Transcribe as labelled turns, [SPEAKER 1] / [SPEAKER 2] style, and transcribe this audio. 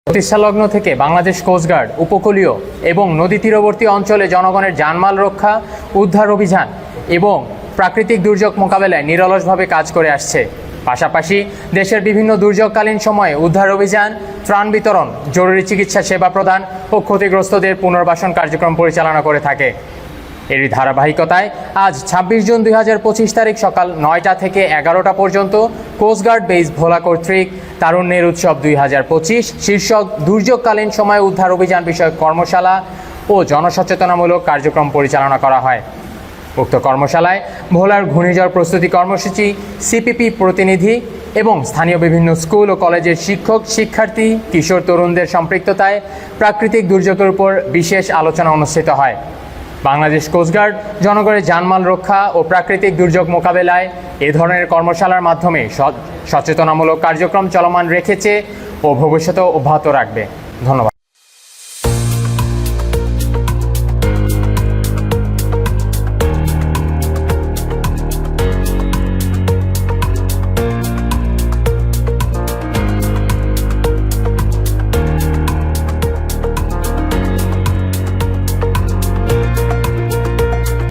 [SPEAKER 1] প্রতিষ্ঠালগ্ন থেকে বাংলাদেশ কোস্টগার্ড উপকূলীয় এবং নদী তীরবর্তী অঞ্চলে জনগণের জানমাল রক্ষা, উদ্ধার অভিযান এবং প্রাকৃতিক দুর্যোগ মোকাবেলায় নিরলসভাবে কাজ করে আসছে। পাশাপাশি দেশের বিভিন্ন দুর্যোগকালীন সময়ে উদ্ধার অভিযান, ত্রাণ বিতরণ, জরুরি চিকিৎসা সেবা প্রদান ও ক্ষতিগ্রস্তদের পুনর্বাসন কার্যক্রম পরিচালনা করে থাকে। এরই ধারাবাহিকতায় আজ 26 জুন 2025 তারিখ সকাল 9টা থেকে 11টা পর্যন্ত কোস্টগার্ড বেস ভোলা কর্তৃক তারুণ্যের উৎসব 2025 শীর্ষক দুর্যোগকালীন সময় উদ্ধার অভিযান বিষয়ক কর্মশালা ও জনসচেতনামূলক কার্যক্রম পরিচালনা করা হয়। উক্ত কর্মশালায় ভোলার ঘূর্ণিঝড় প্রস্তুতি কর্মসূচি, সিপিপি প্রতিনিধি এবং স্থানীয় বিভিন্ন স্কুল ও কলেজের শিক্ষক, শিক্ষার্থী, কিশোর তরুণদের সম্পৃক্ততায় প্রাকৃতিক দুর্যোগের উপর বিশেষ আলোচনা অনুষ্ঠিত হয়। বাংলাদেশ কোস্টগার্ড জনগণের জানমাল রক্ষা ও প্রাকৃতিক দুর্যোগ মোকাবেলায় এ ধরনের কর্মশালার মাধ্যমে সচেতনামূলক কার্যক্রম চলমান রেখেছে ও ভবিষ্যতেও অব্যাহত রাখবে। ধন্যবাদ।